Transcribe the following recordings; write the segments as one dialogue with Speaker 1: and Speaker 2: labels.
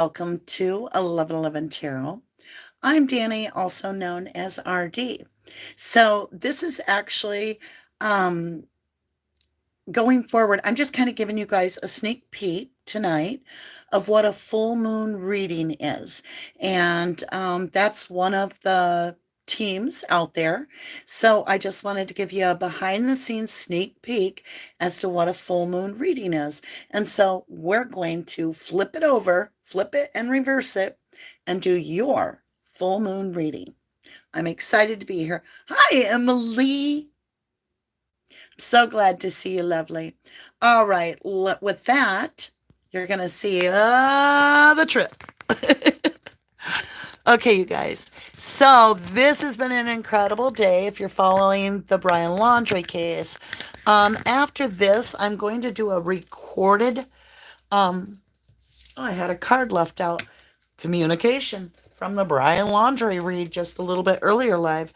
Speaker 1: Welcome to 1111 Tarot. I'm Danny, also known as RD. So this is actually um, going forward. I'm just kind of giving you guys a sneak peek tonight of what a full moon reading is. And that's one of the teams out there. So I just wanted to give you a behind the scenes sneak peek as to what a full moon reading is. And so we're going to flip it over, flip it and reverse it, and do your full moon reading. I'm excited to be here. Hi, Emily. So glad to see you, lovely. All right, with that, you're going to see the trip. Okay, you guys. So this has been an incredible day if you're following the Brian Laundrie case. After this, I'm going to do a recorded, I had a card left out, communication from the Brian Laundrie read just a little bit earlier live.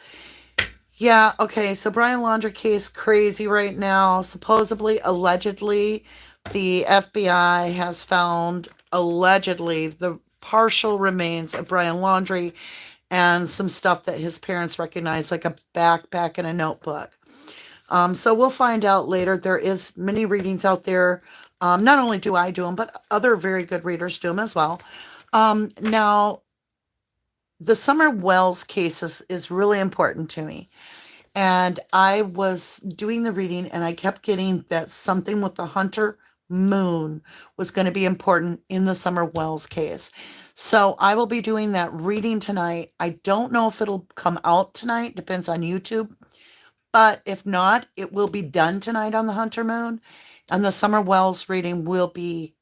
Speaker 1: Yeah, okay, so Brian Laundrie case crazy right now. Supposedly, allegedly, the FBI has found, allegedly, the partial remains of Brian Laundrie and some stuff that his parents recognized, like a backpack and a notebook. So we'll find out later. There is many readings out there. Not only do I do them, but other very good readers do them as well. Now, the Summer Wells case is really important to me. And I was doing the reading and I kept getting that something with the Hunter moon was going to be important in the Summer Wells case. So I will be doing that reading tonight. I don't know if it'll come out tonight, depends on YouTube. But if not, it will be done tonight on the Hunter moon. And the Summer Wells reading will be,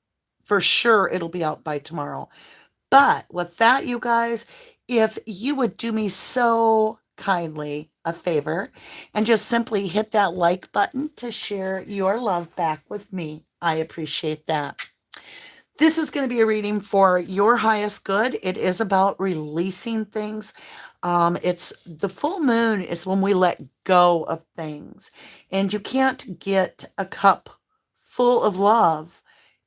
Speaker 1: for sure, it'll be out by tomorrow. But with that, you guys, if you would do me so kindly a favor and just simply hit that like button to share your love back with me, I appreciate that. This is going to be a reading for your highest good. It is about releasing things. It's the full moon is when we let go of things, and you can't get a cup full of love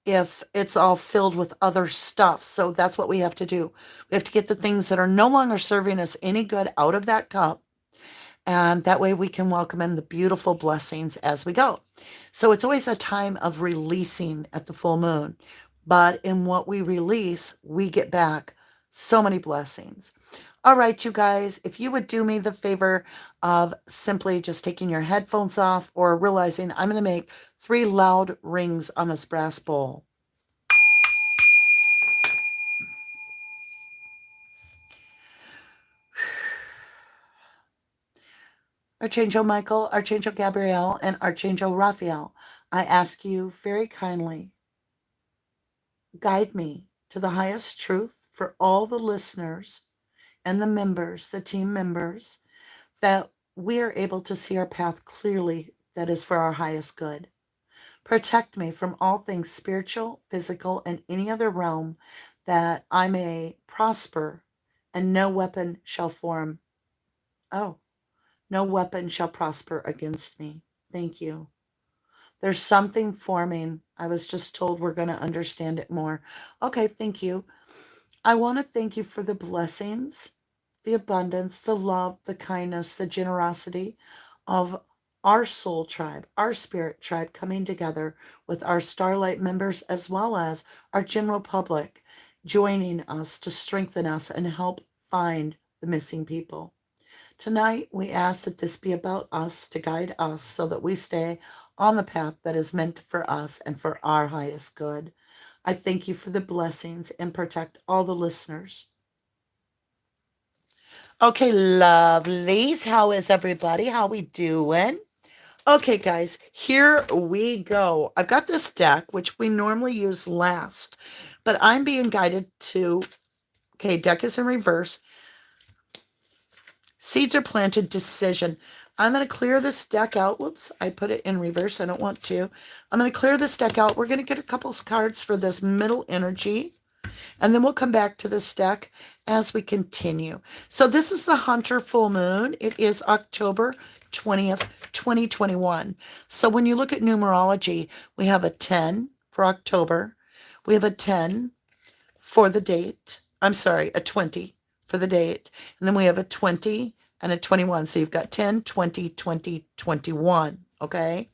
Speaker 1: if it's all filled with other stuff. So that's what we have to do. We have to get the things that are no longer serving us any good out of that cup. And that way we can welcome in the beautiful blessings as we go. So it's always a time of releasing at the full moon. But in what we release, we get back so many blessings. All right, you guys, if you would do me the favor of simply just taking your headphones off or realizing I'm going to make 3 loud rings on this brass bowl. Archangel Michael, Archangel Gabriel, and Archangel Raphael, I ask you very kindly, guide me to the highest truth for all the listeners and the members, the team members, that we are able to see our path clearly that is for our highest good. Protect me from all things spiritual, physical, and any other realm, that I may prosper and no weapon shall form. Oh, no weapon shall prosper against me. Thank you. There's something forming. I was just told we're going to understand it more. Okay, thank you. I want to thank you for the blessings, the abundance, the love, the kindness, the generosity of our soul tribe, our spirit tribe coming together with our Starlight members as well as our general public joining us to strengthen us and help find the missing people. Tonight, we ask that this be about us to guide us so that we stay on the path that is meant for us and for our highest good. I thank you for the blessings and protect all the listeners. Okay, lovelies. How is everybody? How we doing? Okay, guys, here we go. I've got this deck, which we normally use last, but I'm being guided to, okay, deck is in reverse. Seeds are planted, decision. I'm going to clear this deck out. Whoops, I put it in reverse. I don't want to. I'm going to clear this deck out. We're going to get a couple of cards for this middle energy, and then we'll come back to this deck as we continue. So this is the Hunter full moon. It is October 20th, 2021. So when you look at numerology, we have a 10 for October. We have a 10 for the date. I'm sorry, a 20 for the date. And then we have a 20 and a 21. So you've got 10, 20, 20, 21. Okay.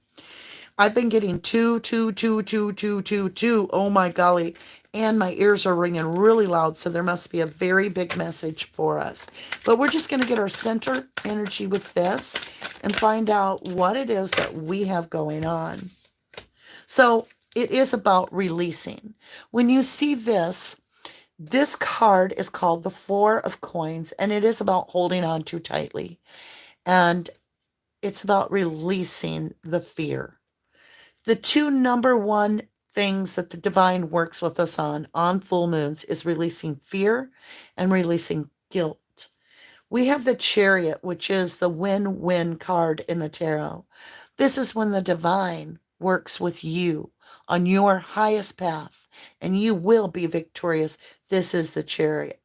Speaker 1: I've been getting two, two, two, two, two, two, two. Oh my golly. And my ears are ringing really loud. So there must be a very big message for us. But we're just going to get our center energy with this and find out what it is that we have going on. So it is about releasing. When you see this, this card is called the Four of Coins, and it is about holding on too tightly. And it's about releasing the fear. The two number one things that the divine works with us on full moons is releasing fear and releasing guilt. We have the Chariot, which is the win-win card in the tarot. This is when the divine works with you on your highest path, and you will be victorious. This is the Chariot.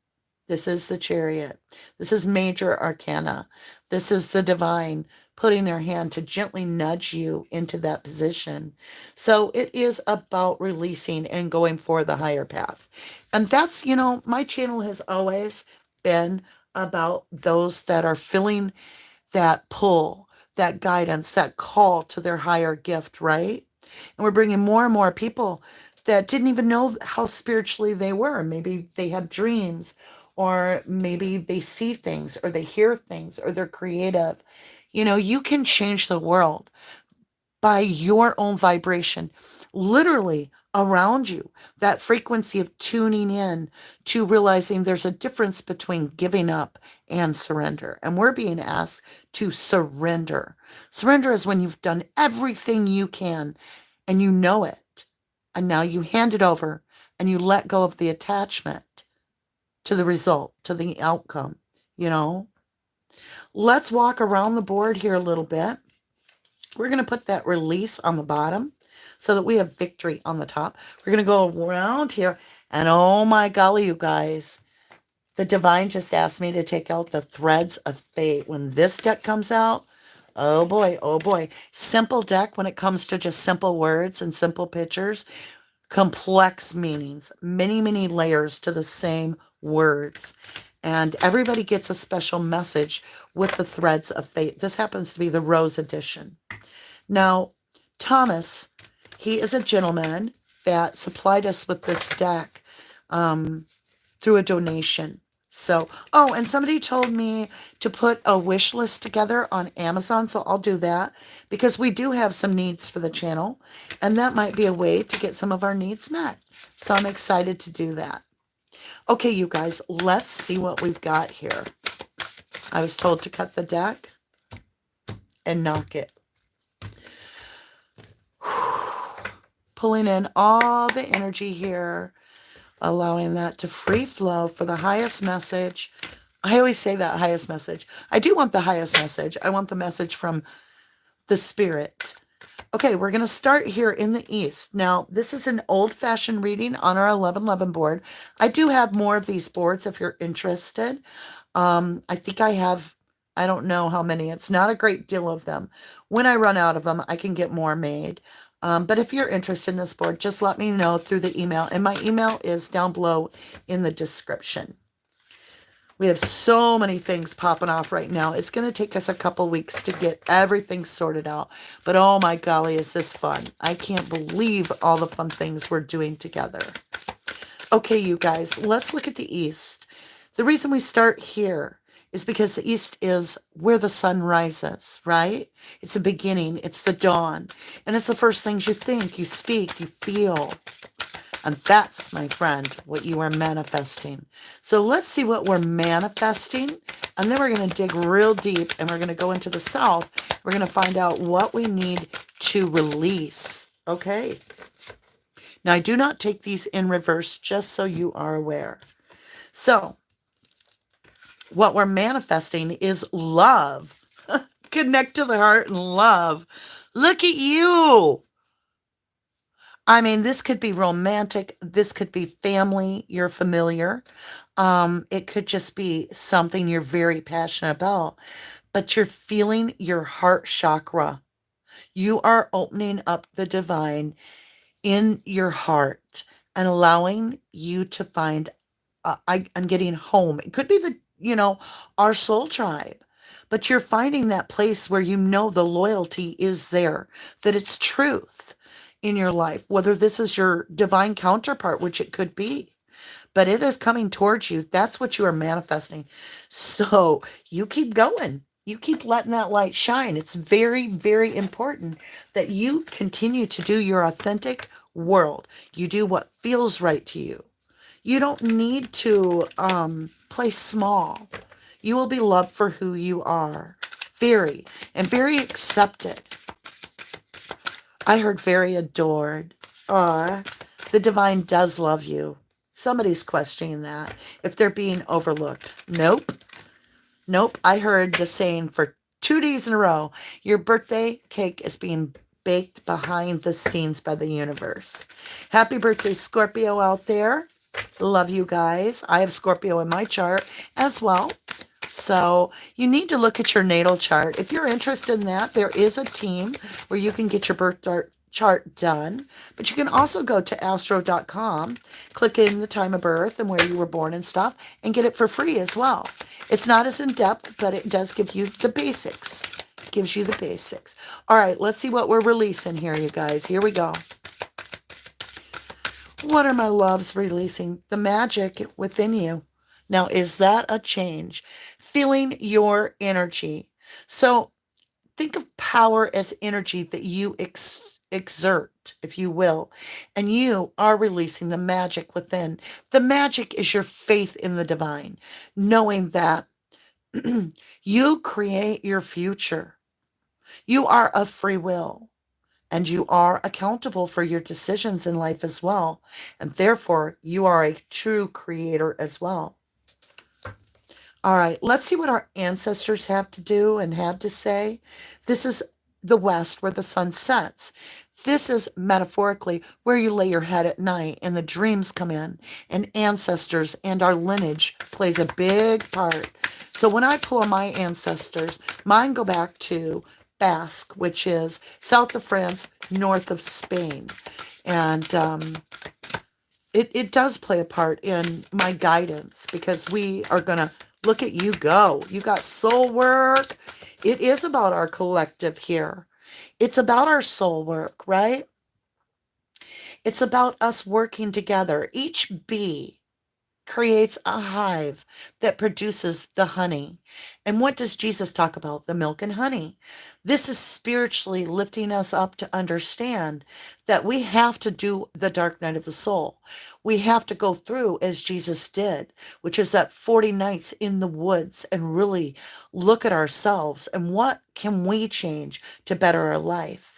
Speaker 1: This is the Chariot. This is major arcana. This is the divine putting their hand to gently nudge you into that position. So it is about releasing and going for the higher path. And that's, my channel has always been about those that are feeling that pull, that guidance, that call to their higher gift, right? And we're bringing more and more people that didn't even know how spiritually they were. Maybe they have dreams, or maybe they see things, or they hear things, or they're creative. You can change the world by your own vibration, literally around you. That frequency of tuning in to realizing there's a difference between giving up and surrender. And we're being asked to surrender. Surrender is when you've done everything you can and you know it. And now you hand it over and you let go of the attachment to the result, to the outcome, Let's walk around the board here a little bit. We're going to put that release on the bottom so that we have victory on the top. We're going to go around here. And oh my golly, you guys, the divine just asked me to take out the threads of fate. When this deck comes out, oh boy. Simple deck when it comes to just simple words and simple pictures. Complex meanings, many layers to the same words. And everybody gets a special message with the threads of fate. This happens to be the Rose edition. Now, Thomas, he is a gentleman that supplied us with this deck through a donation. So, and somebody told me to put a wish list together on Amazon, so I'll do that because we do have some needs for the channel, and that might be a way to get some of our needs met. So I'm excited to do that. Okay, you guys, let's see what we've got here. I was told to cut the deck and knock it. Pulling in all the energy here, allowing that to free flow for the highest message. I always say that highest message. I do want the highest message. I want the message from the spirit. Okay, we're going to start here in the East. Now, this is an old-fashioned reading on our 1111 board. I do have more of these boards if you're interested. I think I have, I don't know how many. It's not a great deal of them. When I run out of them, I can get more made. But if you're interested in this board, just let me know through the email. And my email is down below in the description. We have so many things popping off right now. It's going to take us a couple weeks to get everything sorted out. But oh my golly, is this fun. I can't believe all the fun things we're doing together. Okay, you guys, let's look at the East. The reason we start here is because the East is where the sun rises, right? It's the beginning. It's the dawn. And it's the first things you think, you speak, you feel. And that's, my friend, what you are manifesting. So let's see what we're manifesting. And then we're going to dig real deep and we're going to go into the South. We're going to find out what we need to release. Okay. Now, I do not take these in reverse, just so you are aware. So what we're manifesting is love. Connect to the heart and love. Look at you. I mean, this could be romantic. This could be family. You're familiar. It could just be something you're very passionate about, but you're feeling your heart chakra. You are opening up the divine in your heart. and allowing you to find, I'm getting home. It could be our soul tribe, but you're finding that place where you know the loyalty is there, that it's truth in your life, whether this is your divine counterpart, which it could be, but it is coming towards you. That's what you are manifesting. So you keep going. You keep letting that light shine. It's very, very important that you continue to do your authentic world. You do what feels right to you. You don't need to play small. You will be loved for who you are. Very accepted. I heard very adored. The divine does love you. Somebody's questioning that. If they're being overlooked. Nope. I heard the saying for 2 days in a row, your birthday cake is being baked behind the scenes by the universe. Happy birthday, Scorpio out there. Love you guys. I have Scorpio in my chart as well. So you need to look at your natal chart. If you're interested in that, there is a team where you can get your birth chart done. But you can also go to astro.com, click in the time of birth and where you were born and stuff, and get it for free as well. It's not as in-depth, but it does give you the basics. It gives you the basics. All right, let's see what we're releasing here, you guys. Here we go. What are my loves releasing? The magic within you. Now, is that a change? Feeling your energy. So think of power as energy that you exert, if you will, and you are releasing the magic within. The magic is your faith in the divine, knowing that you create your future. You are of free will. And you are accountable for your decisions in life as well. And therefore, you are a true creator as well. All right, let's see what our ancestors have to do and have to say. This is the West where the sun sets. This is metaphorically where you lay your head at night and the dreams come in. And ancestors and our lineage plays a big part. So when I pull on my ancestors, mine go back to Basque, which is south of France, north of Spain. And it does play a part in my guidance because we are going to look at you go. You got soul work. It is about our collective here. It's about our soul work, right? It's about us working together. Each bee creates a hive that produces the honey. And what does Jesus talk about? The milk and honey. This is spiritually lifting us up to understand that we have to do the dark night of the soul. We have to go through as Jesus did, which is that 40 nights in the woods and really look at ourselves and what can we change to better our life.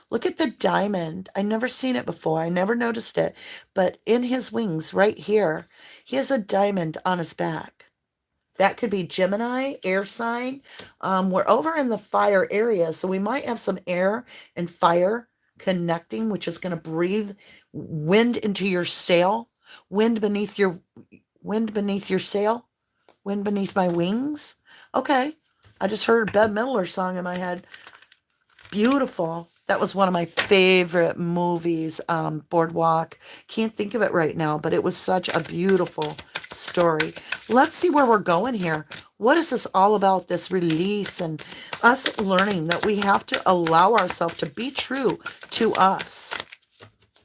Speaker 1: Look at the diamond. I never seen it before. I never noticed it. But in his wings right here, he has a diamond on his back. That could be Gemini, air sign. We're over in the fire area, so we might have some air and fire connecting, which is going to breathe wind into your sail, wind beneath your sail, wind beneath my wings. Okay. I just heard a Bette Midler song in my head. Beautiful. That was one of my favorite movies, Boardwalk. Can't think of it right now, but it was such a beautiful story. Let's see where we're going here. What is this all about, this release and us learning that we have to allow ourselves to be true to us?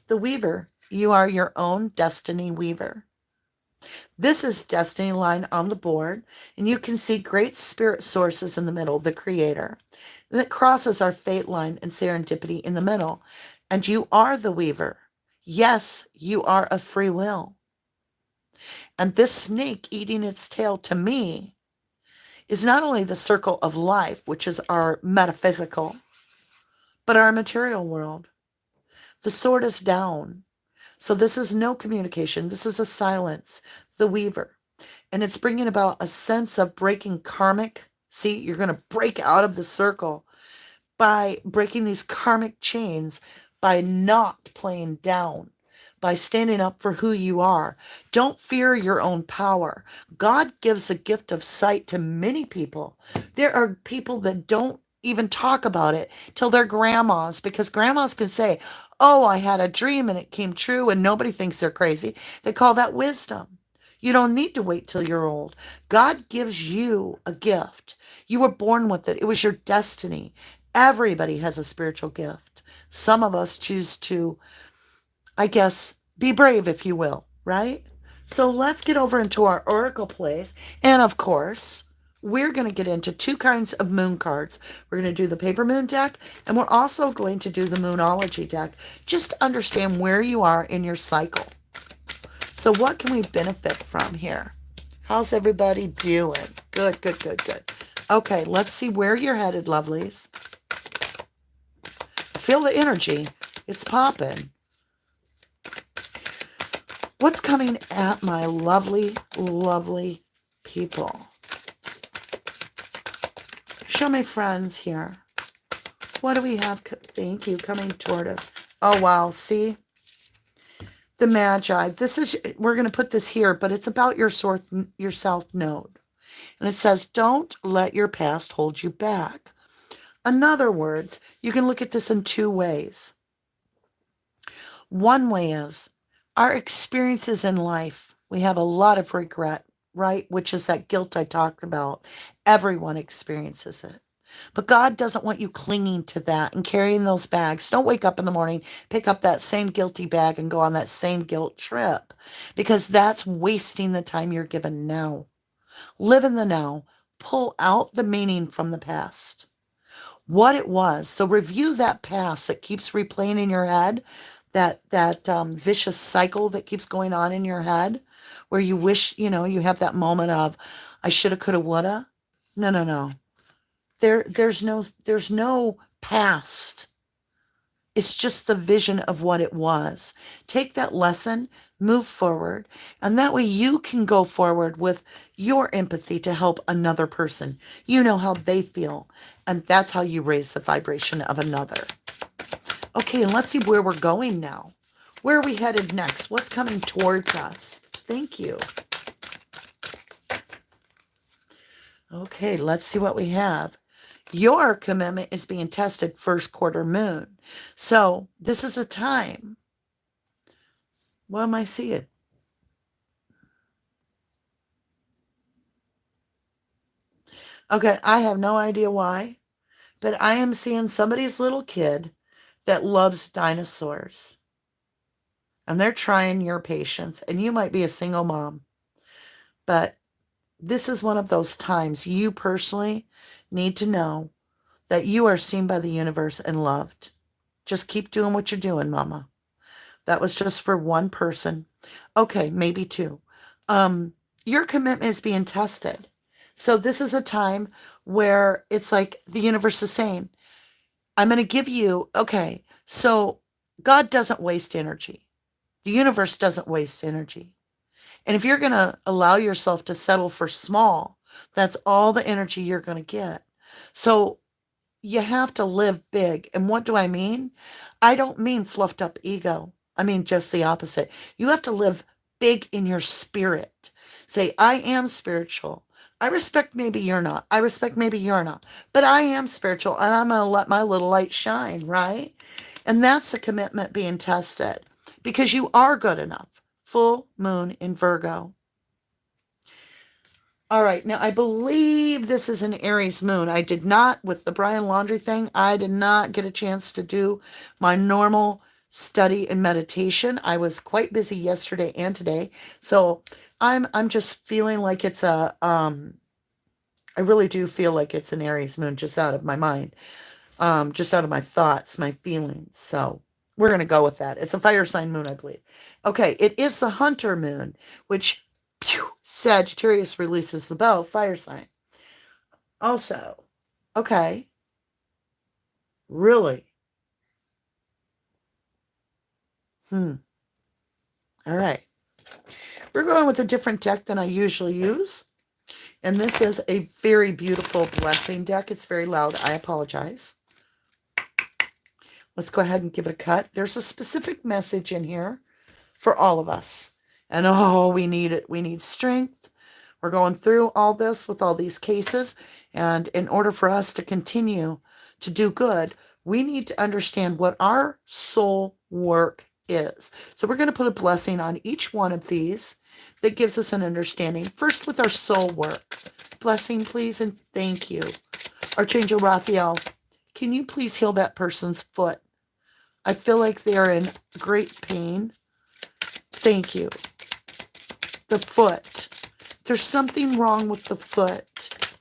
Speaker 1: The Weaver. You are your own destiny weaver. This is Destiny line on the board, and you can see great spirit sources in the middle, the creator. And it crosses our fate line and serendipity in the middle. And you are the weaver. Yes, you are of free will. And this snake eating its tail to me is not only the circle of life, which is our metaphysical, but our material world. The sword is down. So this is no communication. This is a silence, the weaver. And it's bringing about a sense of breaking karmic. See, you're going to break out of the circle by breaking these karmic chains, by not playing down, by standing up for who you are. Don't fear your own power. God gives a gift of sight to many people. There are people that don't even talk about it till their grandmas, because grandmas can say, oh, I had a dream and it came true, and nobody thinks they're crazy. They call that wisdom. You don't need to wait till you're old. God gives you a gift. You were born with it. It was your destiny. Everybody has a spiritual gift. Some of us choose to, I guess, be brave, if you will, right? So let's get over into our oracle plays. And of course, we're going to get into two kinds of moon cards. We're going to do the paper moon deck, and we're also going to do the moonology deck, just to understand where you are in your cycle. So what can we benefit from here? How's everybody doing? Good, good, good, good. Okay, let's see where you're headed, lovelies. Feel the energy. It's popping. What's coming at my lovely, lovely people? Show my friends here. What do we have? Thank you. Coming toward us. Oh, wow. See? The Magi. This is, we're going to put this here, but it's about your South Node. And it says, don't let your past hold you back. In other words, you can look at this in two ways. One way is our experiences in life. We have a lot of regret, right? Which is that guilt I talked about. Everyone experiences it. But God doesn't want you clinging to that and carrying those bags. Don't wake up in the morning, pick up that same guilty bag and go on that same guilt trip, because that's wasting the time you're given now. Live in the now. Pull out the meaning from the past. What it was. So review that past that keeps replaying in your head, that vicious cycle that keeps going on in your head, where you wish, you have that moment of, I shoulda, coulda, woulda. No. There's no past. It's just the vision of what it was. Take that lesson, move forward, and that way you can go forward with your empathy to help another person. You know how they feel, and that's how you raise the vibration of another. Okay, and let's see where we're going now. Where are we headed next? What's coming towards us? Thank you. Okay, let's see what we have. Your commitment is being tested first quarter moon. So this is a time. What am I seeing? Okay, I have no idea why, but I am seeing somebody's little kid that loves dinosaurs. And they're trying your patience. And you might be a single mom. But this is one of those times you personally need to know that you are seen by the universe and loved. Just keep doing what you're doing, mama. That was just for one person. Okay, maybe two. Your commitment is being tested. So this is a time where it's like the universe is saying, I'm going to give you, okay, so God doesn't waste energy. The universe doesn't waste energy. And if you're going to allow yourself to settle for small, that's all the energy you're going to get. So you have to live big. And what do I mean? I don't mean fluffed up ego. I mean just the opposite. You have to live big in your spirit. Say, I am spiritual. I respect maybe you're not. I respect maybe you're not. But I am spiritual, and I'm going to let my little light shine, right? And that's the commitment being tested, because you are good enough. Full moon in Virgo. All right, now I believe this is an Aries moon. I did not, with the Brian Laundrie thing, I did not get a chance to do my normal study and meditation. I was quite busy yesterday and today. So I'm just feeling like it's I really do feel like it's an Aries moon, just out of my mind, just out of my thoughts, my feelings. So we're going to go with that. It's a fire sign moon, I believe. Okay, it is the Hunter moon, which Sagittarius releases the bow, fire sign. Also, okay, really? All right. We're going with a different deck than I usually use. And this is a very beautiful blessing deck. It's very loud. I apologize. Let's go ahead and give it a cut. There's a specific message in here for all of us. And we need it. We need strength. We're going through all this with all these cases. And in order for us to continue to do good, we need to understand what our soul work is. So we're going to put a blessing on each one of these that gives us an understanding. First with our soul work. Blessing, please, and thank you. Archangel Raphael, can you please heal that person's foot? I feel like they're in great pain. Thank you. The foot. There's something wrong with the foot.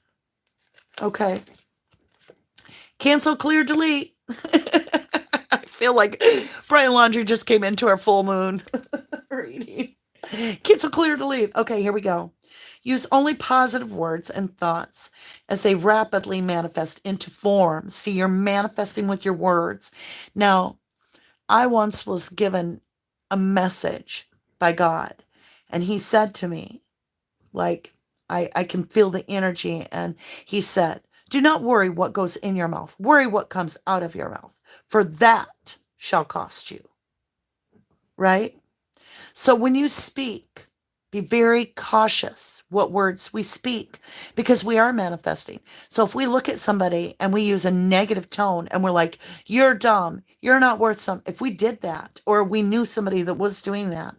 Speaker 1: Okay. Cancel, clear, delete. I feel like Brian Laundrie just came into our full moon reading. Cancel, clear, delete. Okay, here we go. Use only positive words and thoughts as they rapidly manifest into form. See, you're manifesting with your words. Now, I once was given a message by God, and he said to me, like, I can feel the energy, and he said, do not worry what goes in your mouth. Worry what comes out of your mouth, for that shall cost you. Right? So when you speak, be very cautious what words we speak, because we are manifesting. So if we look at somebody and we use a negative tone and we're like, you're dumb, you're not worth something. If we did that, or we knew somebody that was doing that,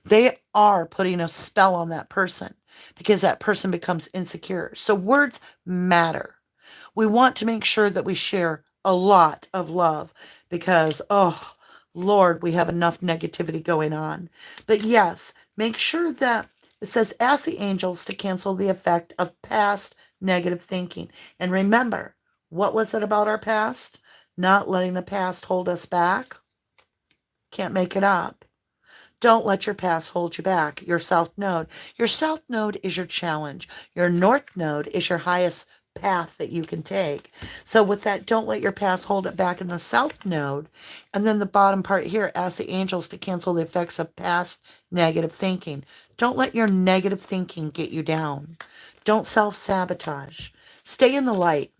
Speaker 1: they are putting a spell on that person, because that person becomes insecure. So words matter. We want to make sure that we share a lot of love, because, oh, Lord, we have enough negativity going on. But yes, make sure that it says, ask the angels to cancel the effect of past negative thinking. And remember, what was it about our past? Not letting the past hold us back. Can't make it up. Don't let your past hold you back. Your south node. Your south node is your challenge. Your north node is your highest path that you can take. So with that, don't let your past hold it back in the south node. And then the bottom part here, ask the angels to cancel the effects of past negative thinking. Don't let your negative thinking get you down. Don't self-sabotage. Stay in the light.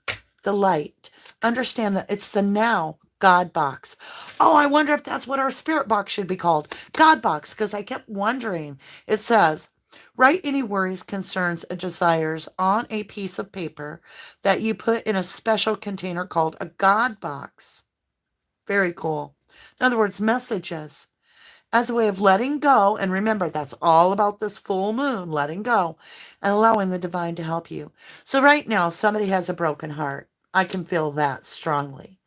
Speaker 1: The light. Understand that it's the now God box. Oh, I wonder if that's what our spirit box should be called. God box, because I kept wondering. It says, write any worries, concerns, and desires on a piece of paper that you put in a special container called a God box. Very cool. In other words, messages. As a way of letting go, and remember, that's all about this full moon, letting go, and allowing the divine to help you. So right now, somebody has a broken heart. I can feel that strongly.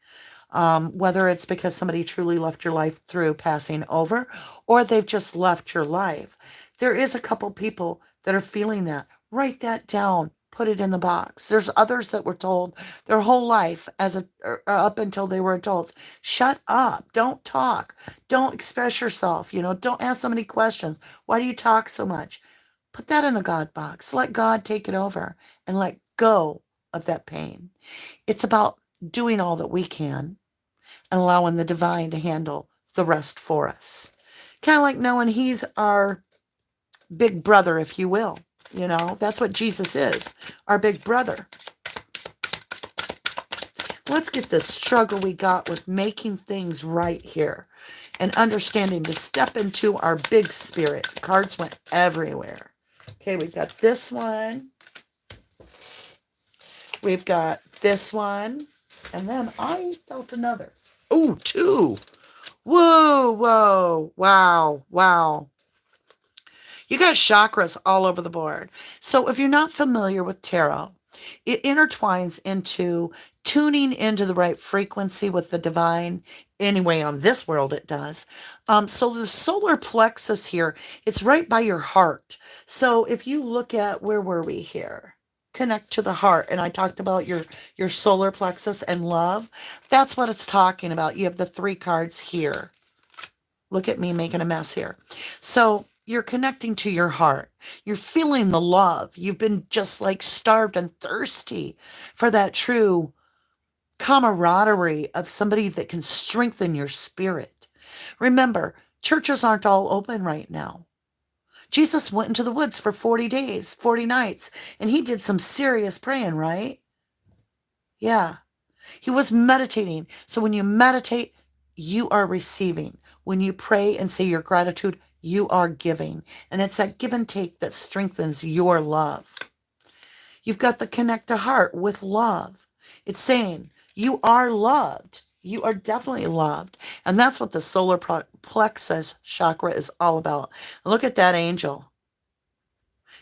Speaker 1: Whether it's because somebody truly left your life through passing over, or they've just left your life. There is a couple people that are feeling that. Write that down. Put it in the box. There's others that were told their whole life up until they were adults, shut up. Don't talk. Don't express yourself. Don't ask so many questions. Why do you talk so much? Put that in a God box. Let God take it over and let go of that pain. It's about doing all that we can and allowing the divine to handle the rest for us. Kind of like knowing he's our big brother, if you will. That's what Jesus is, our big brother. Let's get this struggle we got with making things right here and understanding to step into our big spirit. Cards went everywhere. Okay, we've got this one. We've got this one. And then I felt another. Oh, two. Whoa, whoa, wow, wow. You got chakras all over the board. So if you're not familiar with tarot, it intertwines into tuning into the right frequency with the divine. Anyway, on this world it does. So the solar plexus here, it's right by your heart. So if you look at, where were we here? Connect to the heart. And I talked about your solar plexus and love. That's what it's talking about. You have the 3 cards here. Look at me making a mess here. So you're connecting to your heart. You're feeling the love. You've been just like starved and thirsty for that true camaraderie of somebody that can strengthen your spirit. Remember, churches aren't all open right now. Jesus went into the woods for 40 days, 40 nights, and he did some serious praying, right? Yeah. He was meditating. So when you meditate, you are receiving. When you pray and say your gratitude, you are giving. And it's that give and take that strengthens your love. You've got the connect to heart with love. It's saying You are loved. You are definitely loved. And that's what the solar plexus chakra is all about. Look at that angel.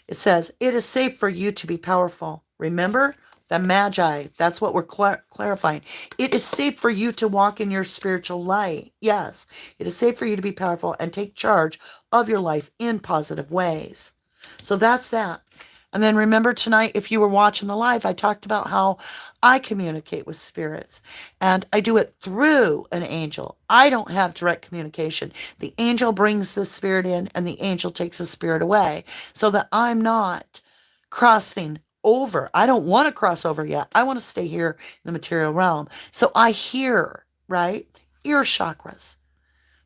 Speaker 1: It says, it is safe for you to be powerful. Remember? The Magi. That's what we're clarifying. It is safe for you to walk in your spiritual light. Yes, it is safe for you to be powerful and take charge of your life in positive ways. So that's that. And then remember tonight, if you were watching the live, I talked about how I communicate with spirits. And I do it through an angel. I don't have direct communication. The angel brings the spirit in and the angel takes the spirit away so that I'm not crossing over. I don't want to cross over yet. I want to stay here in the material realm. So I hear, right? Ear chakras.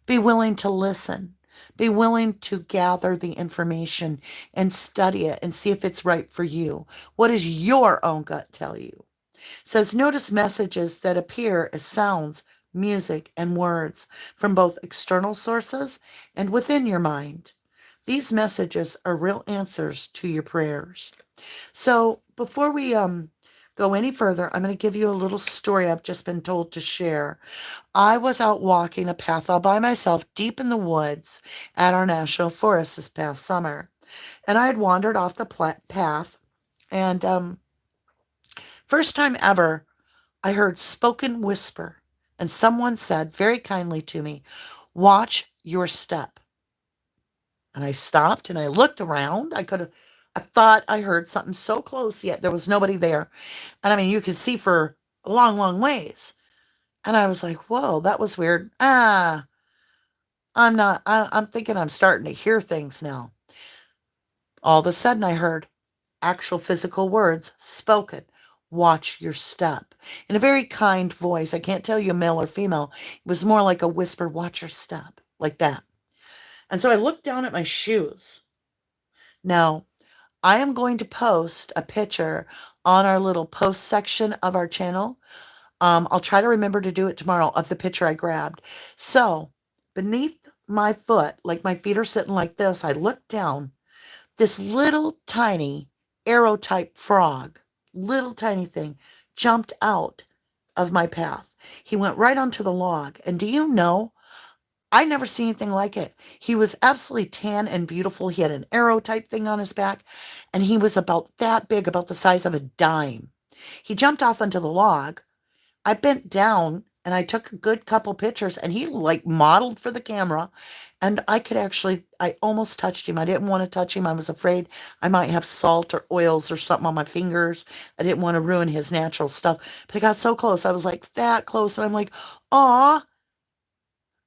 Speaker 1: Be willing to listen. Be willing to gather the information and study it and see if it's right for you. What does your own gut tell you? It says, notice messages that appear as sounds, music, and words from both external sources and within your mind. These messages are real answers to your prayers. So before we go any further, I'm going to give you a little story I've just been told to share. I was out walking a path all by myself deep in the woods at our national forest this past summer. And I had wandered off the path. And first time ever, I heard spoken whisper. And someone said very kindly to me, watch your step. And I stopped and I looked around. I thought I heard something so close, yet there was nobody there. And I mean, you could see for a long, long ways. And I was like, whoa, that was weird. I'm thinking I'm starting to hear things now. All of a sudden I heard actual physical words spoken. Watch your step. In a very kind voice. I can't tell you male or female. It was more like a whisper, watch your step. Like that. And so I looked down at my shoes. Now, I am going to post a picture on our little post section of our channel. I'll try to remember to do it tomorrow of the picture I grabbed. So beneath my foot, like my feet are sitting like this, I looked down. This little tiny arrow type frog, little tiny thing, jumped out of my path. He went right onto the log. And do you know, I never seen anything like it. He was absolutely tan and beautiful. He had an arrow type thing on his back, and he was about that big, about the size of a dime. He jumped off onto the log. I bent down and I took a good couple pictures, and he like modeled for the camera, and I almost touched him. I didn't want to touch him. I was afraid I might have salt or oils or something on my fingers. I didn't want to ruin his natural stuff, but I got so close. I was like that close, and I'm like, aw.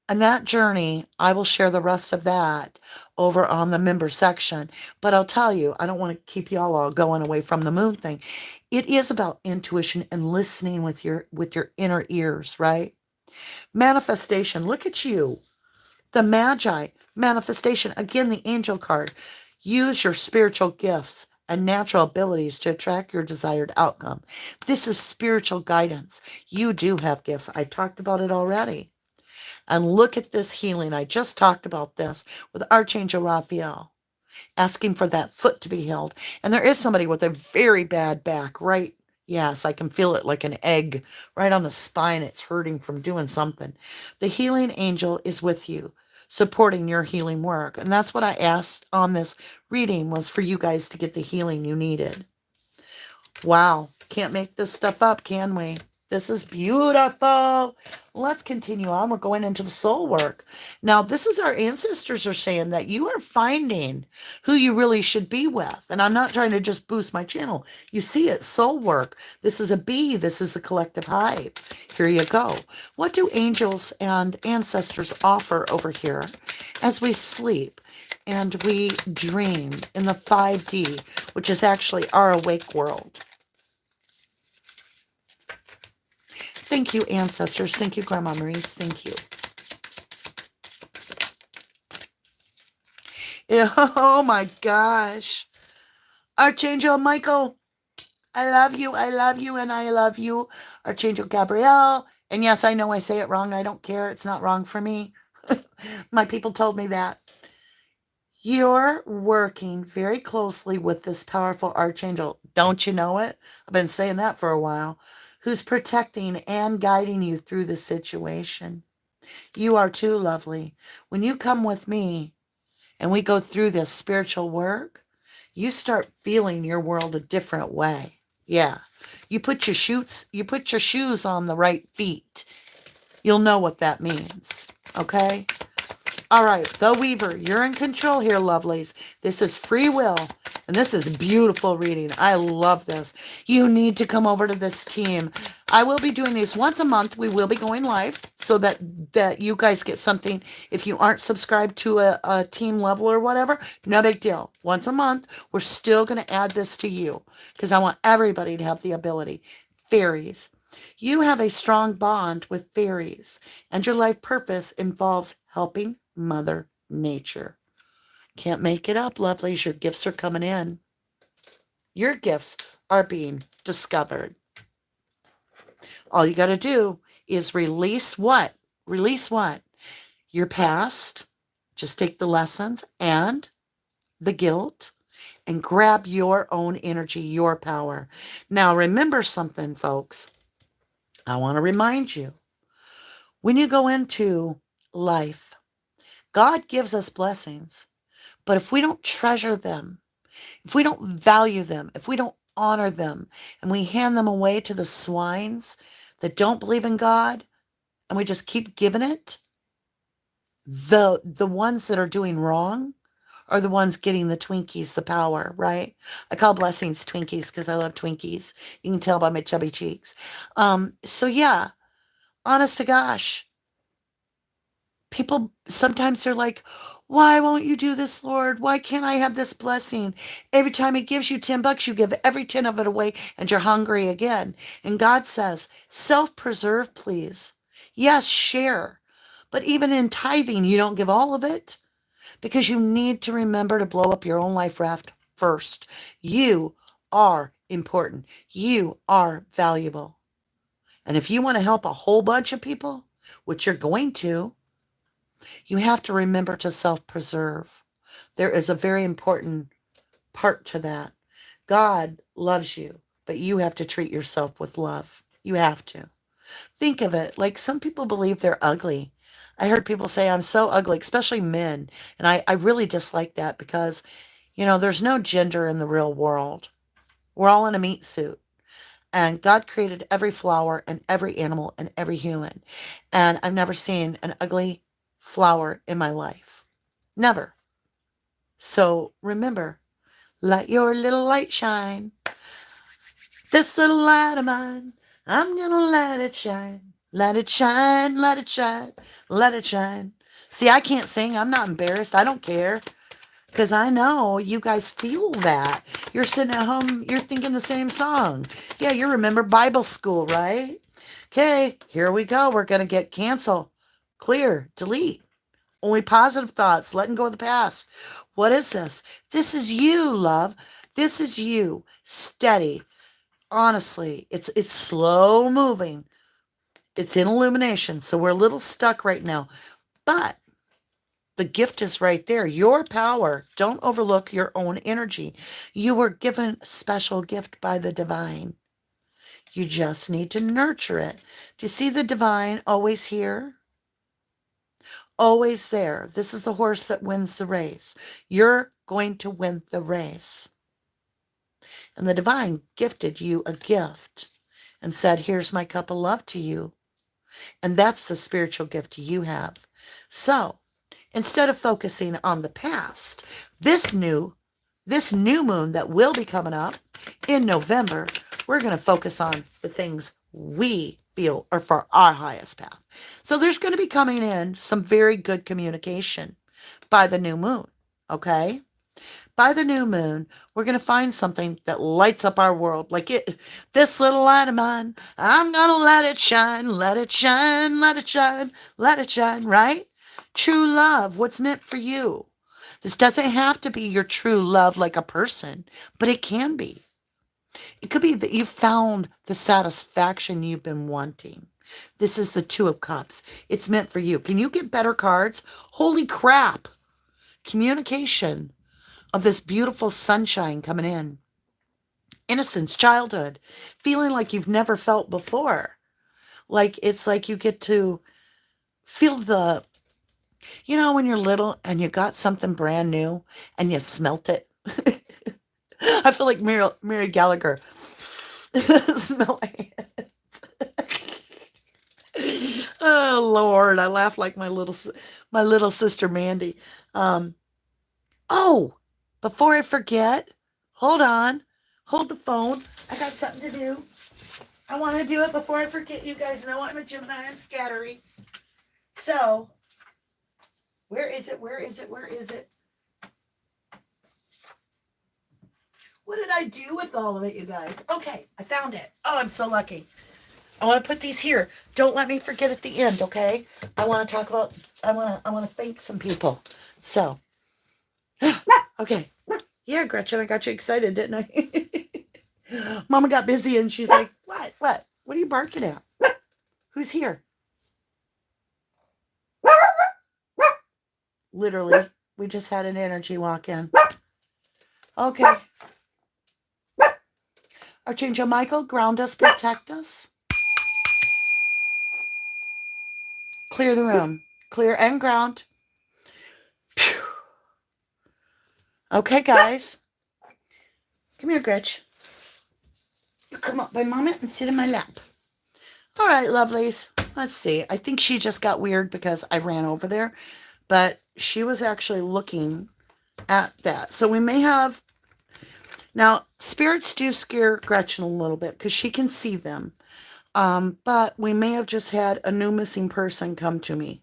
Speaker 1: And that journey, I will share the rest of that over on the member section. But I'll tell you, I don't want to keep y'all all going away from the moon thing. It is about intuition and listening with your inner ears, right? Manifestation. Look at you. The Magi. Manifestation. Again, the angel card. Use your spiritual gifts and natural abilities to attract your desired outcome. This is spiritual guidance. You do have gifts. I talked about it already. And look at this healing. I just talked about this with Archangel Raphael, asking for that foot to be healed. And there is somebody with a very bad back, right? Yes, I can feel it like an egg right on the spine. It's hurting from doing something. The healing angel is with you, supporting your healing work. And that's what I asked on this reading, was for you guys to get the healing you needed. Wow. Can't make this stuff up, can we? This is beautiful. Let's continue on. We're going into the soul work. Now, this is our ancestors are saying that you are finding who you really should be with. And I'm not trying to just boost my channel. You see it, soul work. This is a B. This is a collective hive. Here you go. What do angels and ancestors offer over here as we sleep and we dream in the 5D, which is actually our awake world? Thank you, ancestors. Thank you, Grandma Maurice. Thank you. Oh my gosh. Archangel Michael, I love you, and I love you. Archangel Gabrielle. And yes, I know I say it wrong. I don't care. It's not wrong for me. My people told me that. You're working very closely with this powerful archangel. Don't you know it? I've been saying that for a while. who's protecting and guiding you through the situation. You are too, lovely. When you come with me and we go through this spiritual work, you start feeling your world a different way. Yeah. You put your shoes on the right feet. You'll know what that means. Okay? All right, the Weaver, you're in control here, lovelies. This is free will, and this is beautiful reading. I love this. You need to come over to this team. I will be doing these once a month. We will be going live so that you guys get something. If you aren't subscribed to a team level or whatever, no big deal. Once a month, we're still going to add this to you because I want everybody to have the ability. Fairies. You have a strong bond with fairies, and your life purpose involves helping Mother Nature. Can't make it up, lovelies. Your gifts are coming in. Your gifts are being discovered. All you got to do is release what? Release what? Your past. Just take the lessons and the guilt and grab your own energy, your power. Now, remember something, folks. I want to remind you, when you go into life, God gives us blessings, but if we don't treasure them, if we don't value them, if we don't honor them, and we hand them away to the swines that don't believe in God, and we just keep giving it, the ones that are doing wrong are the ones getting the Twinkies, the power, right? I call blessings Twinkies because I love Twinkies. You can tell by my chubby cheeks. So yeah, honest to gosh, people sometimes they're like, why won't you do this, Lord? Why can't I have this blessing? Every time he gives you $10, you give every 10 of it away and you're hungry again. And God says, self-preserve, please. Yes, share. But even in tithing, you don't give all of it because you need to remember to blow up your own life raft first. You are important. You are valuable. And if you want to help a whole bunch of people, which you're going to, you have to remember to self-preserve. There is a very important part to that. God loves you, but you have to treat yourself with love. You have to. Think of it like some people believe they're ugly. I heard people say, I'm so ugly, especially men. And I really dislike that because, there's no gender in the real world. We're all in a meat suit. And God created every flower and every animal and every human. And I've never seen an ugly flower in my life. Never. So remember, let your little light shine. This little light of mine, I'm gonna let it shine. Let it shine, let it shine, let it shine. See, I can't sing. I'm not embarrassed. I don't care. Because I know you guys feel that. You're sitting at home, you're thinking the same song. Yeah, you remember Bible school, right? Okay, here we go. We're going to get cancel, clear, delete. Only positive thoughts, letting go of the past. What is this? This is you, love. This is you. Steady. Honestly, it's slow moving. It's in illumination, so we're a little stuck right now. But the gift is right there. Your power. Don't overlook your own energy. You were given a special gift by the divine. You just need to nurture it. Do you see the divine always here? Always there. This is the horse that wins the race. You're going to win the race. And the divine gifted you a gift and said, here's my cup of love to you. And that's the spiritual gift you have. So, instead of focusing on the past, this new moon that will be coming up in November, we're going to focus on the things we feel are for our highest path. So there's going to be coming in some very good communication by the new moon, okay? By the new moon, we're going to find something that lights up our world. Like this little light of mine, I'm going to let it shine, let it shine, let it shine, let it shine, right? True love, what's meant for you. This doesn't have to be your true love like a person, but it can be. It could be that you found the satisfaction you've been wanting. This is the Two of Cups. It's meant for you. Can you get better cards? Holy crap. Communication of this beautiful sunshine coming in. innocence, childhood, feeling like you've never felt before. Like it's like you get to feel when you're little and you got something brand new and you smelt it. I feel like Mary Gallagher. Smell it. Oh Lord, I laugh like my little sister Mandy. Um, oh, before I forget, hold on, hold the phone. I got something to do. I want to do it before I forget. You guys know I'm a Gemini and scattery. So, where is it? Where is it? Where is it? What did I do with all of it, you guys? Okay, I found it. Oh, I'm so lucky. I want to put these here. Don't let me forget at the end, okay? I want to talk about. I want to thank some people. So, okay. Yeah, Gretchen, I got you excited, didn't I? Mama got busy and she's like, "What? What? What are you barking at? Who's here?" Literally, we just had an energy walk in. Okay. Archangel Michael, ground us, protect us. Clear the room. Clear and ground. Phew. Okay, guys. Come here, Gretch. You come up by Mama and sit in my lap. All right, lovelies. Let's see. I think she just got weird because I ran over there. But she was actually looking at that. So we may have... Now, spirits do scare Gretchen a little bit because she can see them. But we may have just had a new missing person come to me.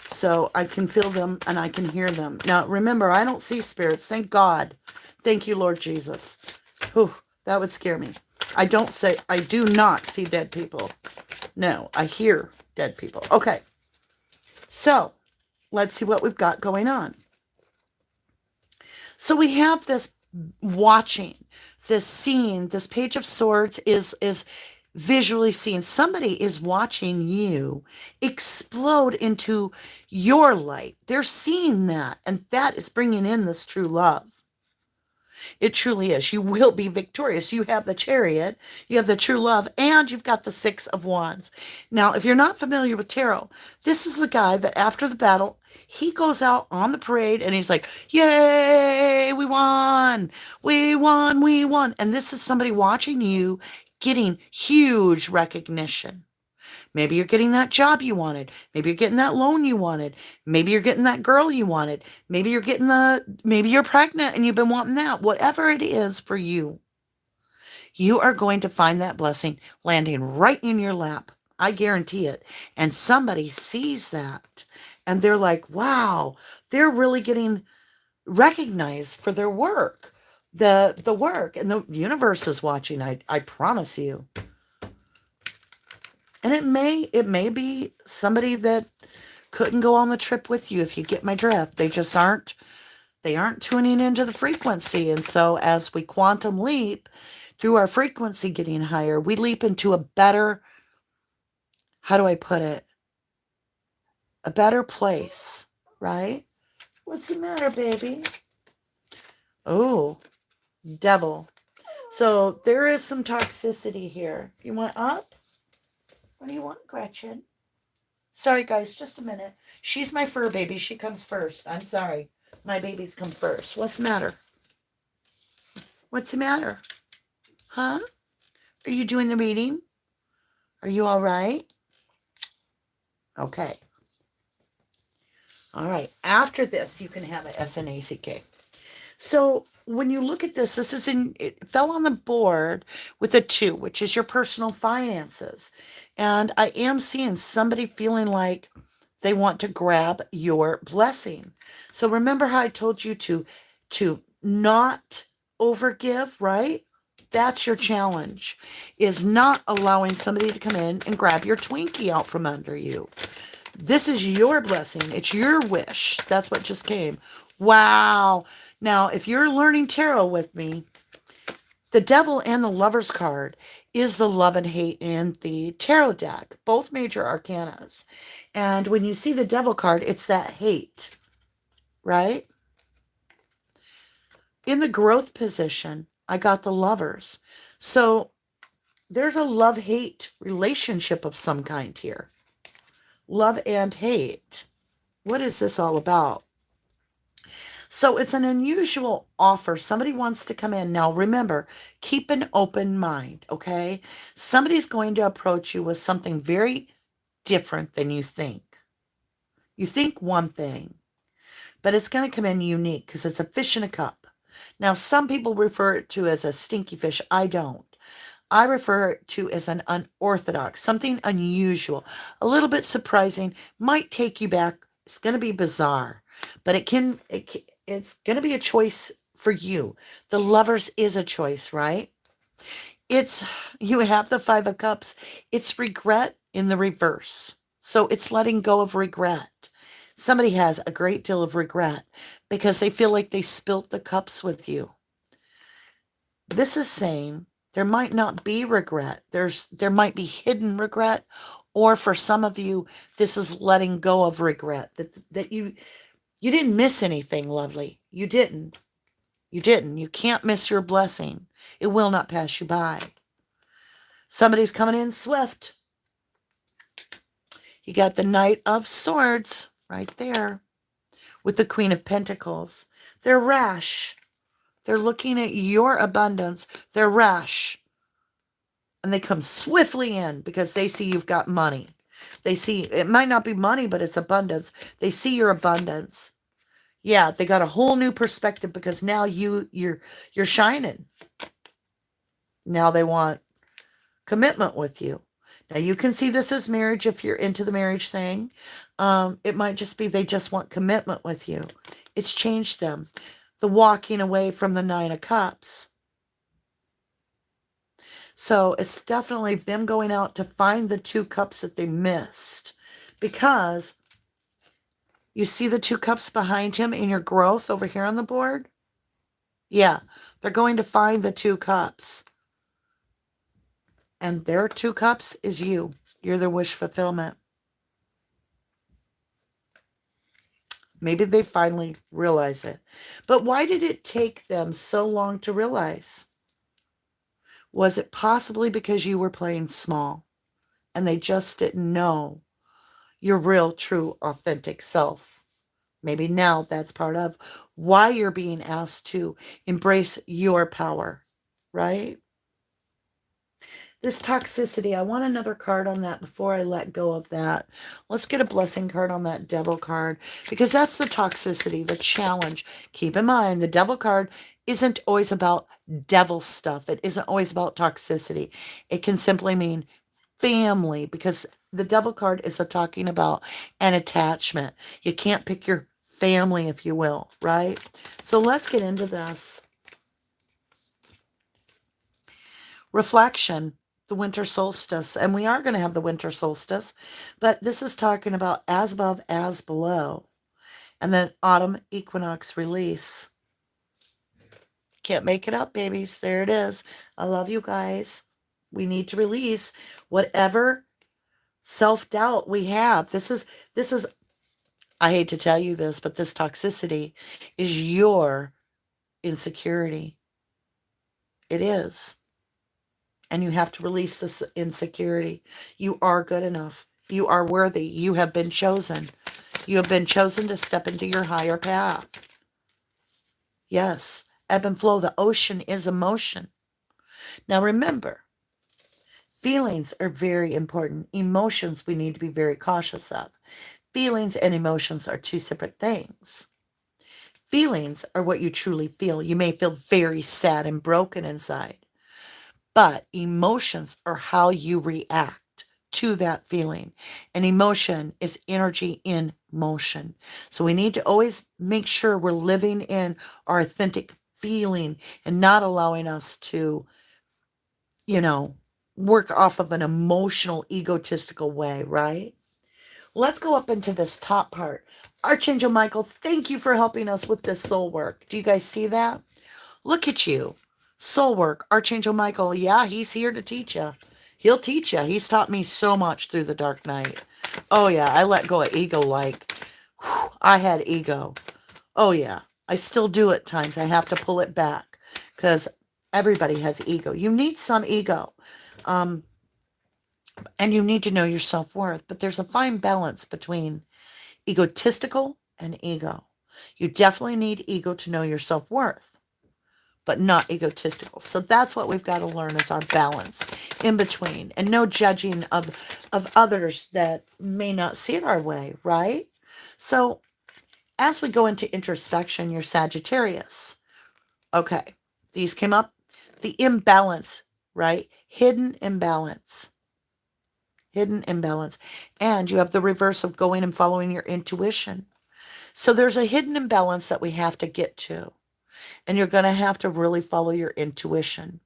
Speaker 1: So I can feel them and I can hear them. Now, remember, I don't see spirits. Thank God. Thank you, Lord Jesus. Whew, that would scare me. I do not see dead people. No, I hear dead people. Okay. So, let's see what we've got going on. So we have this watching, this scene, this Page of Swords is visually seen. Somebody is watching you explode into your light. They're seeing that, and that is bringing in this true love. It truly is. You will be victorious. You have the Chariot, you have the true love, and you've got the Six of Wands. Now, if you're not familiar with tarot, this is the guy that after the battle, he goes out on the parade and he's like, "Yay, we won! We won, we won." And this is somebody watching you getting huge recognition. Maybe you're getting that job you wanted. Maybe you're getting that loan you wanted. Maybe you're getting that girl you wanted. Maybe you're pregnant and you've been wanting that. Whatever it is for you, you are going to find that blessing landing right in your lap. I guarantee it. And somebody sees that and they're like, wow, they're really getting recognized for their work. The work, and the universe is watching. I promise you. And it may be somebody that couldn't go on the trip with you, if you get my drift. They just aren't tuning into the frequency. And so as we quantum leap through our frequency getting higher, we leap into a better, how do I put it? A better place, right? What's the matter, baby? Oh, devil. So there is some toxicity here. You want up? What do you want, Gretchen? Sorry, guys, just a minute. She's my fur baby. She comes first. I'm sorry. My babies come first. What's the matter? What's the matter? Huh? Are you doing the reading? Are you all right? Okay. All right. After this, you can have a SNACK. So when you look at this, it fell on the board with a 2, which is your personal finances. And I am seeing somebody feeling like they want to grab your blessing. So remember how I told you to not overgive, right? That's your challenge, is not allowing somebody to come in and grab your Twinkie out from under you. This is your blessing. It's your wish. That's what just came. Wow. Now, if you're learning tarot with me, the Devil and the Lover's card is the love and hate in the tarot deck, both major arcanas. And when you see the Devil card, it's that hate, right? In the growth position, I got the Lovers. So there's a love-hate relationship of some kind here. Love and hate. What is this all about? So it's an unusual offer. Somebody wants to come in. Now remember, keep an open mind, okay? Somebody's going to approach you with something very different than you think. You think one thing, but it's going to come in unique because it's a fish in a cup. Now, some people refer it to as a stinky fish. I don't. I refer it to as an unorthodox, something unusual, a little bit surprising, might take you back. It's going to be bizarre, but it's going to be a choice for you. The Lovers is a choice, right? You have the Five of Cups. It's regret in the reverse. So it's letting go of regret. Somebody has a great deal of regret because they feel like they spilt the cups with you. This is saying there might not be regret. There might be hidden regret, or for some of you, this is letting go of regret that you didn't miss anything, lovely. You didn't. You didn't. You can't miss your blessing. It will not pass you by. Somebody's coming in swift. You got the Knight of Swords right there with the Queen of Pentacles. They're rash. They're looking at your abundance. They're rash. And they come swiftly in because they see you've got money. They see, it might not be money, but it's abundance. They see your abundance. Yeah, they got a whole new perspective because now you're shining. Now they want commitment with you. Now you can see this as marriage if you're into the marriage thing. It might just be they just want commitment with you. It's changed them. The walking away from the Nine of Cups. So it's definitely them going out to find the two cups that they missed. Because you see the two cups behind him in your growth over here on the board? Yeah, they're going to find the two cups. And their two cups is you. You're their wish fulfillment. Maybe they finally realize it. But why did it take them so long to realize? Was it possibly because you were playing small and they just didn't know your real, true, authentic self? Maybe now that's part of why you're being asked to embrace your power, right? This toxicity, I want another card on that before I let go of that. Let's get a blessing card on that devil card because that's the toxicity, the challenge. Keep in mind, the devil card isn't always about devil stuff. It isn't always about toxicity. It can simply mean family because the devil card is talking about an attachment. You can't pick your family, if you will, right? So let's get into this. Reflection. The winter solstice, and we are going to have the winter solstice, but this is talking about as above, as below, and then autumn equinox release. Can't make it up, babies. There it is. I love you guys. We need to release whatever self-doubt we have. This is, I hate to tell you this, but this toxicity is your insecurity. It is. And you have to release this insecurity. You are good enough. You are worthy. You have been chosen. You have been chosen to step into your higher path. Yes, ebb and flow. The ocean is emotion. Now remember, feelings are very important. Emotions we need to be very cautious of. Feelings and emotions are two separate things. Feelings are what you truly feel. You may feel very sad and broken inside. But emotions are how you react to that feeling. And emotion is energy in motion. So we need to always make sure we're living in our authentic feeling and not allowing us to, work off of an emotional, egotistical way, right? Let's go up into this top part. Archangel Michael, thank you for helping us with this soul work. Do you guys see that? Look at you. Soul work, Archangel Michael, yeah, he's here to teach you. He'll teach you. He's taught me so much through the dark night. Oh, yeah, I let go of ego I had ego. Oh, yeah, I still do at times. I have to pull it back because Everybody has ego. You need some ego. And you need to know your self-worth. But there's a fine balance between egotistical and ego. You definitely need ego to know your self-worth, but not egotistical. So that's what we've got to learn is our balance in between, and no judging of others that may not see it our way, right? So as we go into introspection, you're Sagittarius. Okay, these came up. The imbalance, right? Hidden imbalance. Hidden imbalance. And you have the reverse of going and following your intuition. So there's a hidden imbalance that we have to get to. And you're going to have to really follow your intuition.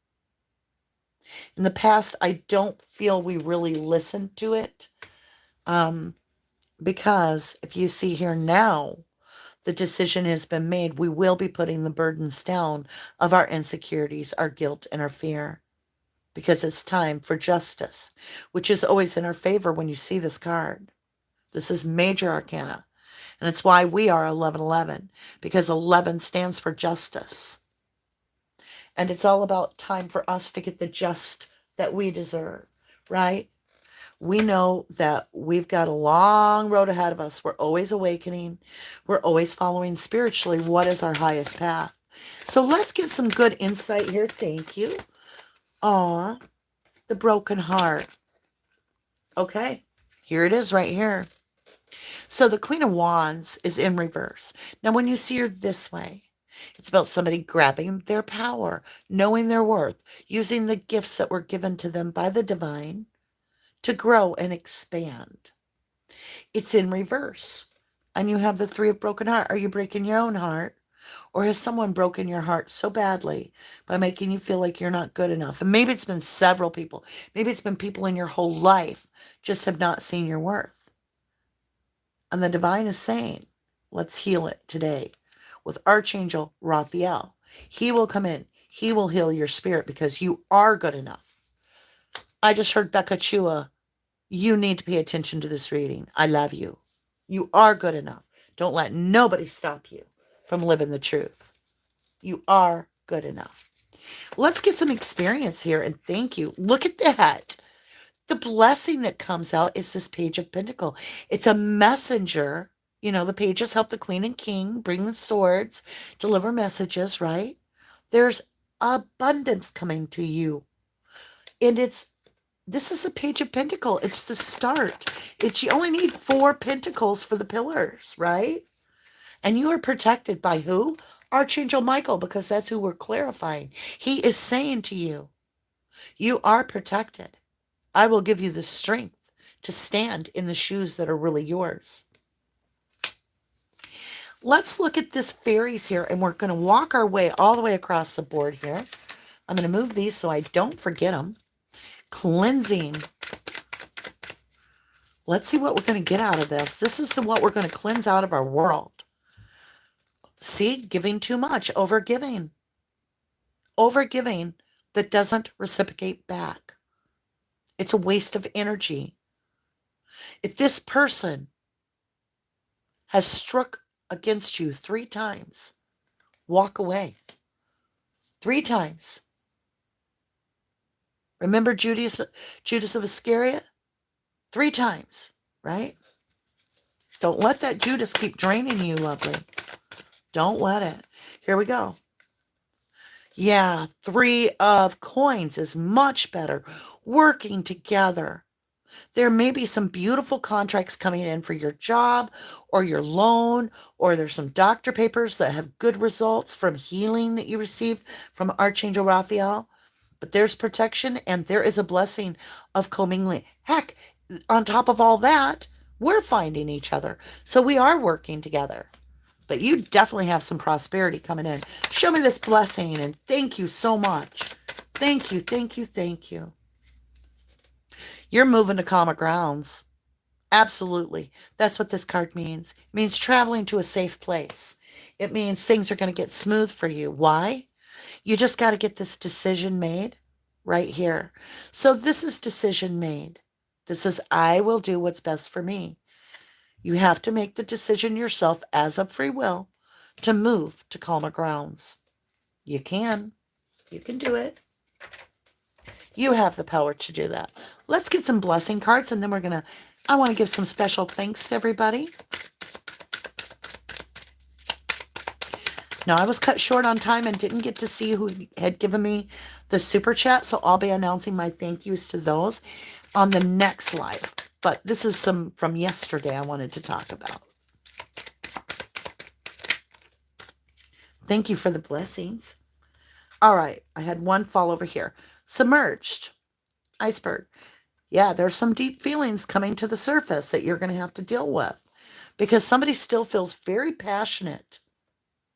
Speaker 1: In the past, I don't feel we really listened to it. Because if you see here now, the decision has been made. We will be putting the burdens down of our insecurities, our guilt, and our fear. Because it's time for justice, which is always in our favor when you see this card. This is major arcana. And it's why we are 1111, because 11 stands for justice. And it's all about time for us to get the just that we deserve, right? We know that we've got a long road ahead of us. We're always awakening. We're always following spiritually what is our highest path. So let's get some good insight here. Thank you. Aw, the broken heart. Okay, here it is right here. So the Queen of Wands is in reverse. Now, when you see her this way, it's about somebody grabbing their power, knowing their worth, using the gifts that were given to them by the divine to grow and expand. It's in reverse. And you have the Three of Broken Heart. Are you breaking your own heart? Or has someone broken your heart so badly by making you feel like you're not good enough? And maybe it's been several people. Maybe it's been people in your whole life just have not seen your worth. And the divine is saying, let's heal it today with Archangel Raphael. He will come in. He will heal your spirit because you are good enough. I just heard Becca Chua. You need to pay attention to this reading. I love you. You are good enough. Don't let nobody stop you from living the truth. You are good enough. Let's get some experience here, and thank you. Look at that. The blessing that comes out is this Page of Pentacles. It's a messenger. You know, the pages help the Queen and King bring the swords, deliver messages, right? There's abundance coming to you. And this is the Page of Pentacles. It's the start. You only need 4 pentacles for the pillars, right? And you are protected by who? Archangel Michael, because that's who we're clarifying. He is saying to you, you are protected. I will give you the strength to stand in the shoes that are really yours. Let's look at this fairies here, and we're going to walk our way all the way across the board here. I'm going to move these so I don't forget them. Cleansing. Let's see what we're going to get out of this. This is what we're going to cleanse out of our world. See, giving too much, overgiving. Overgiving that doesn't reciprocate back. It's a waste of energy. If this person has struck against you 3 times, walk away. 3 times. Remember Judas of Iscariot? 3 times, right? Don't let that Judas keep draining you, lovely. Don't let it. Here we go. Yeah, 3 of coins is much better. Working together. There may be some beautiful contracts coming in for your job or your loan, or there's some doctor papers that have good results from healing that you received from Archangel Raphael. But there's protection and there is a blessing of commingling. Heck, on top of all that, we're finding each other. So we are working together. But you definitely have some prosperity coming in. Show me this blessing, and thank you so much. Thank you, thank you, thank you. You're moving to calmer grounds. Absolutely. That's what this card means. It means traveling to a safe place. It means things are going to get smooth for you. Why? You just got to get this decision made right here. So this is decision made. This is, I will do what's best for me. You have to make the decision yourself as of free will to move to calmer grounds. You can. You can do it. You have the power to do that. Let's get some blessing cards, and then I want to give some special thanks to everybody. Now, I was cut short on time and didn't get to see who had given me the super chat, so I'll be announcing my thank yous to those on the next live. But this is some from yesterday I wanted to talk about. Thank you for the blessings. All right, I had one fall over here. Submerged. Iceberg. Yeah, there's some deep feelings coming to the surface that you're going to have to deal with because somebody still feels very passionate.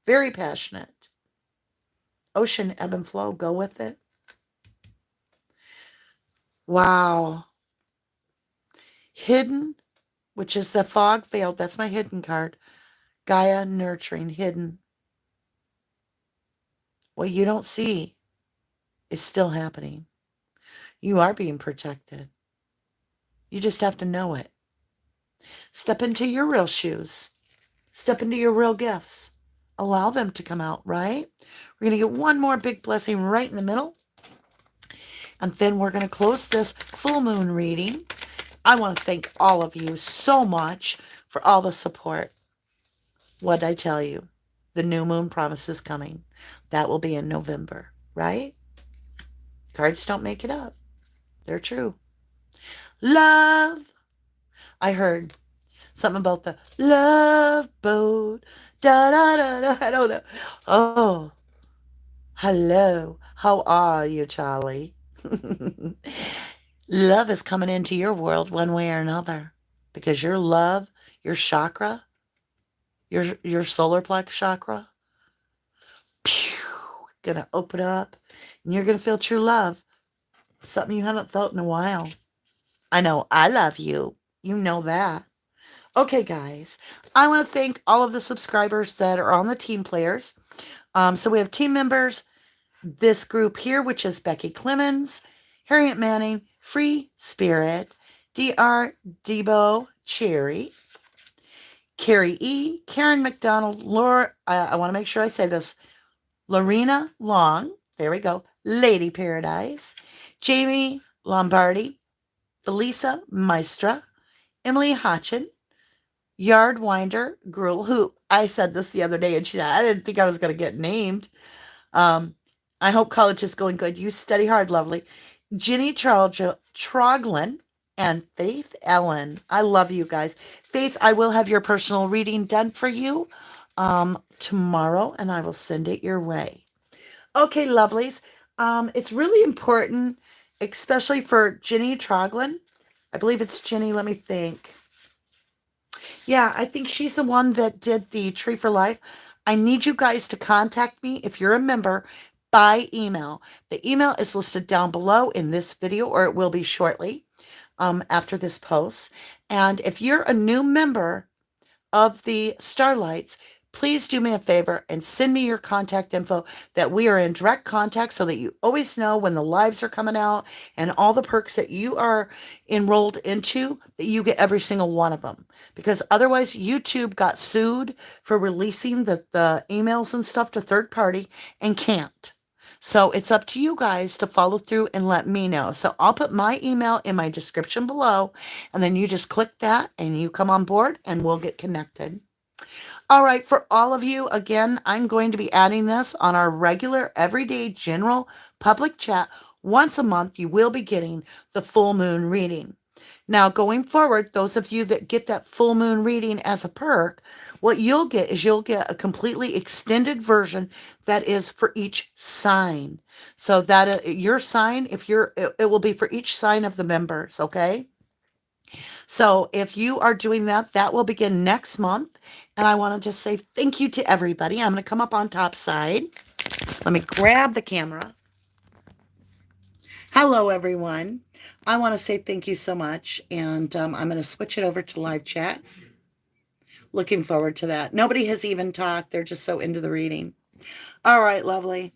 Speaker 1: Very passionate. Ocean, ebb and flow. Go with it. Wow. Hidden, which is the fog veiled. That's my hidden card. Gaia, nurturing, hidden. What you don't see is still happening. You are being protected. You just have to know it. Step into your real shoes. Step into your real gifts. Allow them to come out, right? We're going to get one more big blessing right in the middle. And then we're going to close this full moon reading. I want to thank all of you so much for all the support. What'd I tell you? The new moon promise is coming. That will be in November, right? Cards don't make it up. They're true. Love. I heard something about the love boat. Da da da da. I don't know. Oh, hello. How are you, Charlie? Love is coming into your world one way or another because your love, your chakra, your solar plex chakra, gonna open up and you're gonna feel true love. Something you haven't felt in a while. I know I love you. You know that. Okay, guys. I want to thank all of the subscribers that are on the team players. So we have team members, this group here, which is Becky Clemens, Harriet Manning, Free Spirit, DR Debo Cherry, Carrie E, Karen McDonald, Laura, I want to make sure I say this, Lorena Long, there we go, Lady Paradise, Jamie Lombardi, Felisa Maestra, Emily Hotchin, Yard Winder Gruel, who I said this the other day and she said, I didn't think I was going to get named. I hope college is going good. You study hard, lovely. Ginny Troglin and Faith Ellen. I love you guys. Faith, I will have your personal reading done for you tomorrow, and I will send it your way. Okay, lovelies. It's really important, especially for Ginny Troglin. I believe it's Ginny. Let me think. Yeah, I think she's the one that did the Tree for Life. I need you guys to contact me if you're a member by email. The email is listed down below in this video, or it will be shortly after this post. And if you're a new member of the Starlights, please do me a favor and send me your contact info that we are in direct contact so that you always know when the lives are coming out and all the perks that you are enrolled into, that you get every single one of them. Because otherwise, YouTube got sued for releasing the emails and stuff to third party and can't. So it's up to you guys to follow through and let me know. So I'll put my email in my description below, and then you just click that and you come on board and we'll get connected. All right, for all of you, again, I'm going to be adding this on our regular, everyday, general public chat. Once a month, you will be getting the full moon reading. Now, going forward, those of you that get that full moon reading as a perk, what you'll get is you'll get a completely extended version that is for each sign. So that your sign, it will be for each sign of the members, okay? So if you are doing that, that will begin next month. And I want to just say thank you to everybody. I'm going to come up on top side. Let me grab the camera. Hello, everyone. I want to say thank you so much. And I'm going to switch it over to live chat. Looking forward to that. Nobody has even talked. They're just so into the reading. All right, lovely.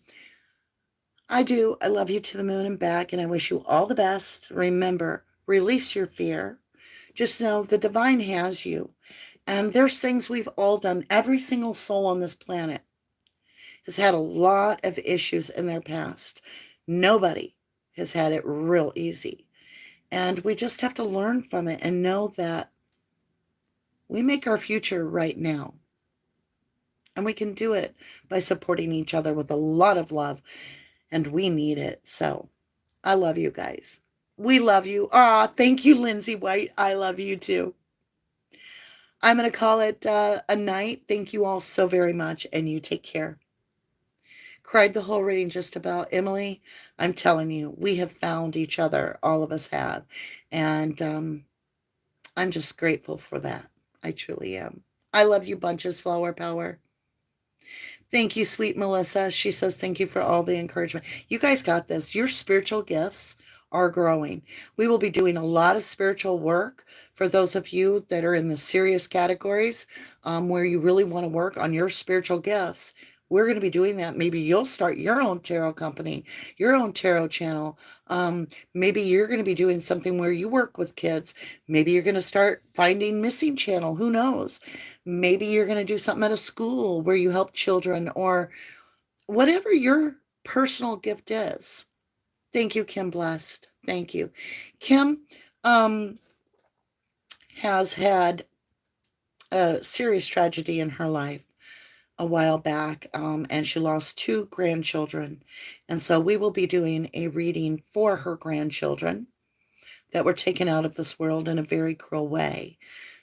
Speaker 1: I do. I love you to the moon and back, and I wish you all the best. Remember, release your fear. Just know the divine has you. And there's things we've all done, every single soul on this planet has had a lot of issues in their past. Nobody has had it real easy. And we just have to learn from it and know that we make our future right now. And we can do it by supporting each other with a lot of love. And we need it. So I love you guys. We love you. Ah, thank you, Lindsay White. I love you too. I'm going to call it a night. Thank you all so very much. And you take care. Cried the whole reading just about. Emily, I'm telling you, we have found each other. All of us have. And I'm just grateful for that. I truly am. I love you bunches, Flower Power. Thank you, sweet Melissa. She says, thank you for all the encouragement. You guys got this. Your spiritual gifts are growing. We will be doing a lot of spiritual work for those of you that are in the serious categories where you really want to work on your spiritual gifts. We're going to be doing that. Maybe you'll start your own tarot company, your own tarot channel. Maybe you're going to be doing something where you work with kids. Maybe you're going to start finding missing channel. Who knows? Maybe you're going to do something at a school where you help children or whatever your personal gift is. Thank you, Kim Blessed. Thank you. Kim has had a serious tragedy in her life a while back, and she lost 2 grandchildren. And so we will be doing a reading for her grandchildren that were taken out of this world in a very cruel way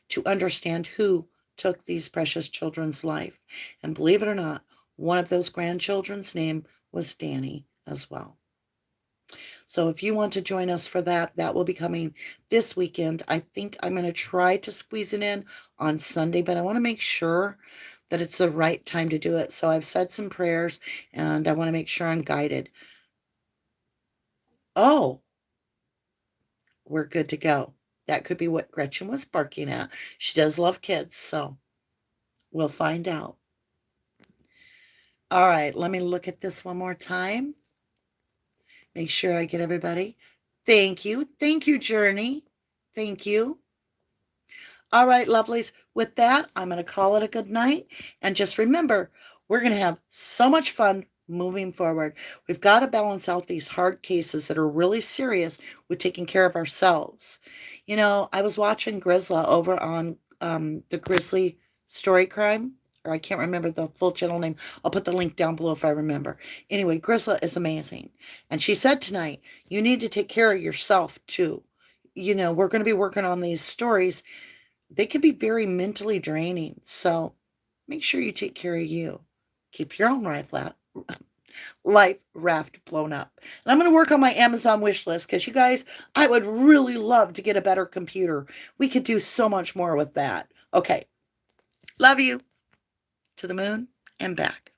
Speaker 1: to understand who took these precious children's life. And believe it or not, one of those grandchildren's name was Danny as well. So if you want to join us for that, that will be coming this weekend. I think I'm going to try to squeeze it in on Sunday, but I want to make sure that it's the right time to do it. So I've said some prayers and I want to make sure I'm guided. Oh, we're good to go. That could be what Gretchen was barking at. She does love kids, so we'll find out. All right, let me look at this one more time. Make sure I get everybody. Thank you. Thank you, Journey. Thank you. All right, lovelies. With that, I'm going to call it a good night. And just remember, we're going to have so much fun moving forward. We've got to balance out these hard cases that are really serious with taking care of ourselves. You know, I was watching Grisla over on the Grizzly Story Crime, or I can't remember the full channel name. I'll put the link down below if I remember. Anyway, Grisla is amazing. And she said tonight, you need to take care of yourself too. You know, we're going to be working on these stories. They can be very mentally draining. So make sure you take care of you. Keep your own life raft blown up. And I'm going to work on my Amazon wish list because you guys, I would really love to get a better computer. We could do so much more with that. Okay. Love you. To the moon and back.